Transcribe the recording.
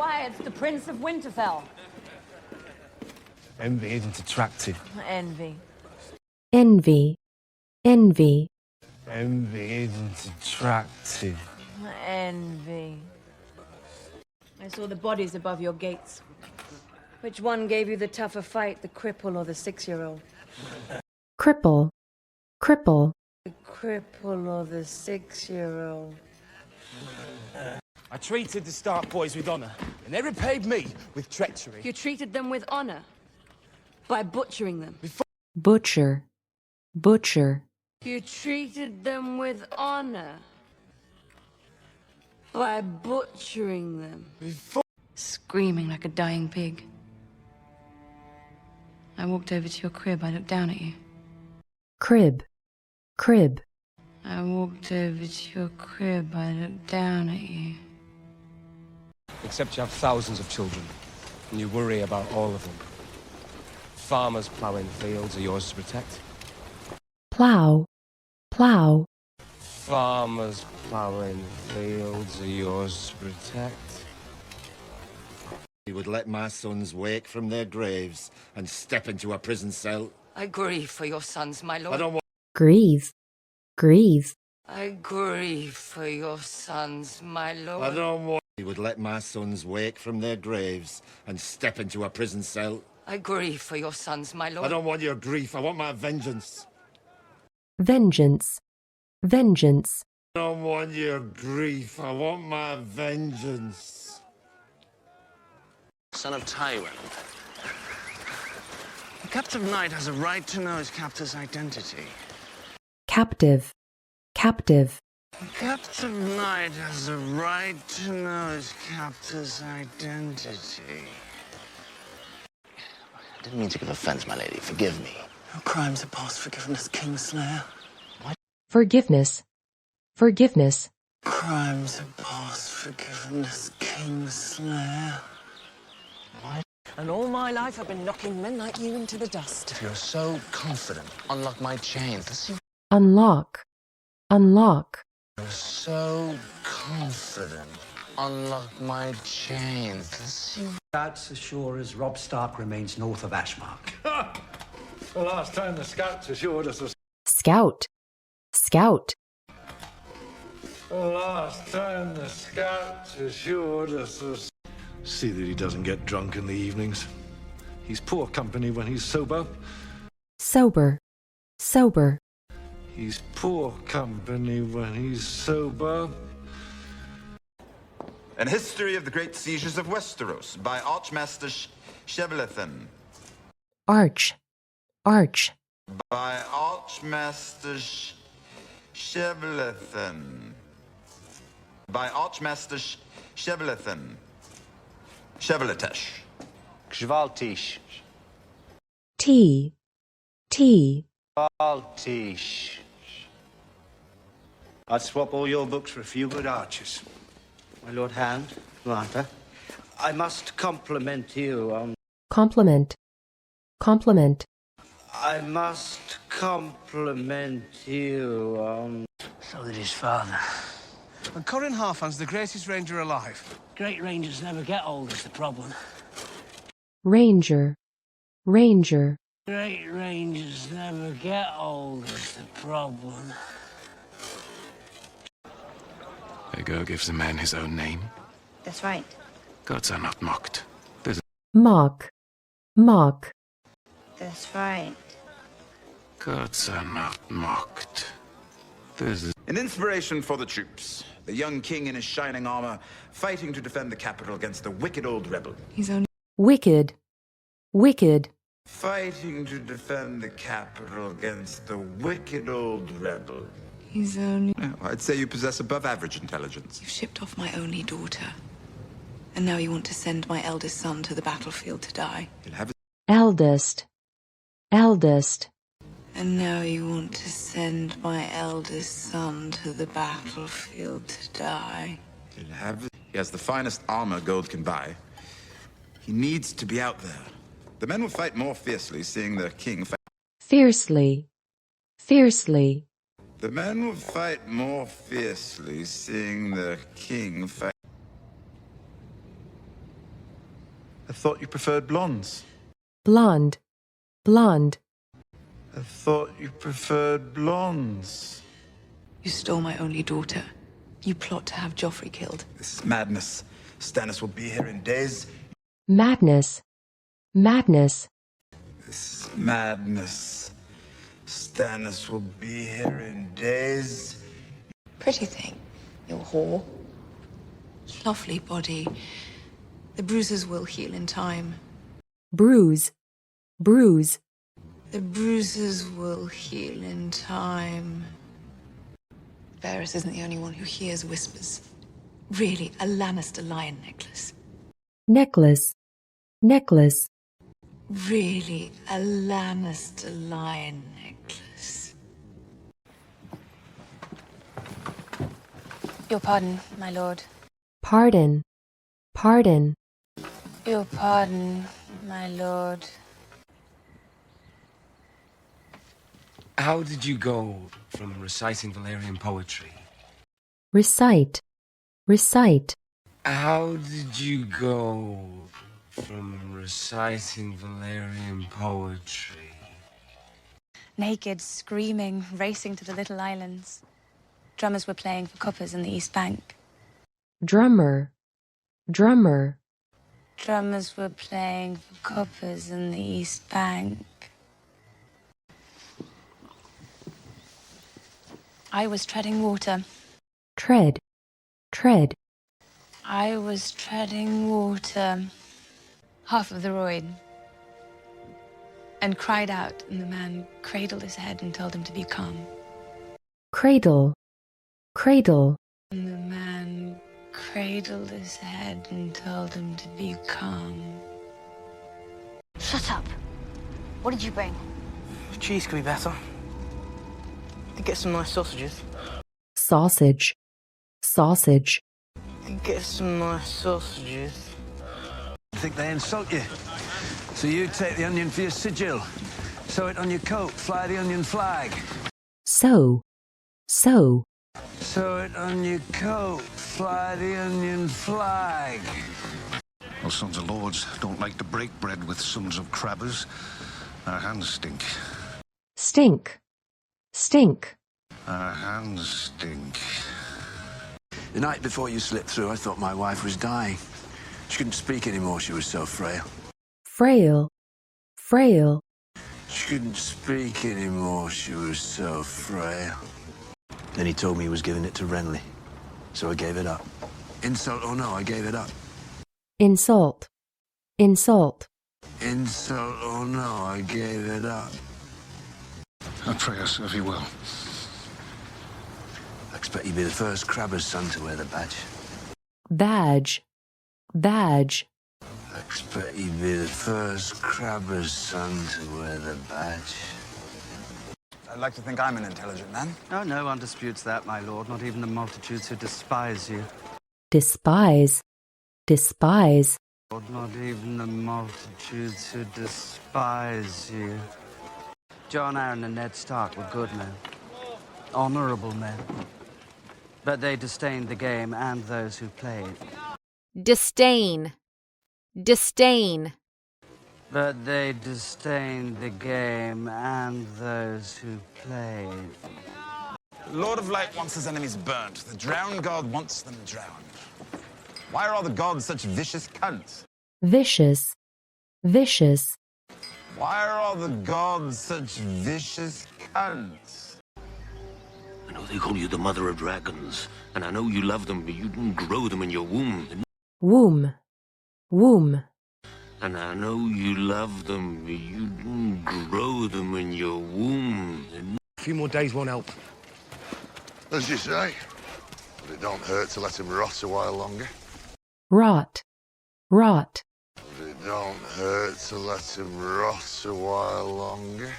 Why, it's the Prince of Winterfell. Envy isn't attractive. Envy. Envy. Envy. Envy isn't attractive. Envy. I saw the bodies above your gates. Which one gave you the tougher fight, the cripple or the 6-year-old? Cripple. Cripple. The cripple or the 6-year-old? I treated the Stark boys with honor, and they repaid me with treachery. You treated them with honor by butchering them. Butcher. Butcher. You treated them with honor by butchering them. Screaming like a dying pig. I walked over to your crib. I looked down at you. Crib. Crib. I walked over to your crib. I looked down at you. Except you have thousands of children, and you worry about all of them. Farmers ploughing fields are yours to protect. Plow. Plow. Farmers ploughing fields are yours to protect. He would let my sons wake from their graves and step into a prison cell. I grieve for your sons, my lord. I don't want Grieve. Grieve. I grieve for your sons, my lord. I don't want he would let my sons wake from their graves and step into a prison cell. I grieve for your sons, my lord. I don't want your grief, I want my vengeance. Vengeance. Vengeance. I don't want your grief, I want my vengeance. Son of Tywin. A captive knight has a right to know his captor's identity. Captive. Captive. A captive knight has a right to know his captor's identity. I didn't mean to give offense, my lady. Forgive me. Your crimes are past forgiveness, Kingslayer. Forgiveness. Forgiveness. Crimes are past forgiveness, Kingslayer. And all my life I've been knocking men like you into the dust. If you're so confident, unlock my chains. Let's see. Unlock. Unlock. You're so confident. Unlock my chains. Let's see. Scouts ashore as Robb Stark remains north of Ashmark. The last time the scouts assured us was... Scout. Scout. The last time the scouts assured us was... See that he doesn't get drunk in the evenings. He's poor company when he's sober. Sober. Sober. He's poor company when he's sober. An History of the Great Sieges of Westeros by Archmaster Sheblethan. Arch. Arch. By Archmaster Sheblethan. By Archmaster Sheblethan. Sheveletesh. Gvaltish. T. T. Gvaltish. I'd swap all your books for a few good archers. My Lord Hand, Martha, I must compliment you on... Compliment. Compliment. I must compliment you on... So did his father. And Corrin Harfan's the greatest ranger alive. Great rangers never get old is the problem. Ranger. Ranger. Great rangers never get old is the problem. Aegon gives a man his own name. That's right. Gods are not mocked. Mock. Mock. That's right. Gods are not mocked. An inspiration for the troops. The young king in his shining armor, fighting to defend the capital against the wicked old rebel. He's only... Wicked. Wicked. Fighting to defend the capital against the wicked old rebel. He's only... Well, I'd say you possess above average intelligence. You've shipped off my only daughter. And now you want to send my eldest son to the battlefield to die. You'll have Eldest. Eldest. And now you want to send my eldest son to the battlefield to die. He'll have... He has the finest armor gold can buy. He needs to be out there. The men will fight more fiercely, seeing their king fight. Fiercely. Fiercely. The men will fight more fiercely, seeing their king fight. I thought you preferred blondes. blonde, blonde, I thought you preferred blondes. You stole my only daughter. You plot to have Joffrey killed. This is madness. Stannis will be here in days. madness, madness, This is madness. Stannis will be here in days. Pretty thing, you whore. Lovely body. The bruises will heal in time. bruise, bruise, The bruises will heal in time. Varys isn't the only one who hears whispers. Really, a Lannister lion necklace. necklace, necklace, Really, a Lannister lion necklace. Your pardon, my lord. pardon, pardon, Your pardon, my lord. How did you go from reciting Valerian poetry? recite, recite, How did you go from reciting Valerian poetry? Naked, screaming, racing to the little islands. Drummers were playing for coppers in the East Bank. drummer, drummer, Drummers were playing for coppers in the East Bank. I was treading water. tread, tread, I was treading water, half of the roid, and cried out, and the man cradled his head and told him to be calm. cradle, cradle, And the man cradled his head and told him to be calm. Shut up. What did you bring? Cheese could be better. Did get some nice sausages. sausage, sausage, Did get some nice sausages. I think they insult you. So you take the onion for your sigil. Sew it on your coat. Fly the onion flag. sew, sew, Sew it on your coat. Fly the onion flag. Well, sons of lords don't like to break bread with sons of crabbers. Our hands stink. stink, stink, Our hands stink. The night before you slipped through, I thought my wife was dying. She couldn't speak anymore. She was so frail. frail, frail, She couldn't speak anymore. She was so frail. Then he told me he was giving it to Renly. So I gave it up. Insult or no, I gave it up. insult, insult, Insult or no, I gave it up. I pray us if you will. I expect you'd be the first crabber's son to wear the badge. badge, badge, I expect you'd be the first crabber's son to wear the badge. I'd like to think I'm an intelligent man. Oh, no one disputes that, my lord. Not even the multitudes who despise you. despise, despise, Lord, not even the multitudes who despise you. Jon Arryn and Ned Stark were good men. Honorable men. But they disdained the game and those who played. Disdain. Disdain. But they disdained the game and those who played. The Lord of Light wants his enemies burnt. The drowned god wants them drowned. Why are all the gods such vicious cunts? vicious, vicious, Why are all the gods such vicious cunts? I know they call you the mother of dragons, and I know you love them, but you didn't grow them in your womb. womb, womb, And I know you love them, but you didn't grow them in your womb. A few more days won't help. As you say, but it don't hurt to let him rot a while longer. rot, rot, But it don't hurt to let him rot a while longer.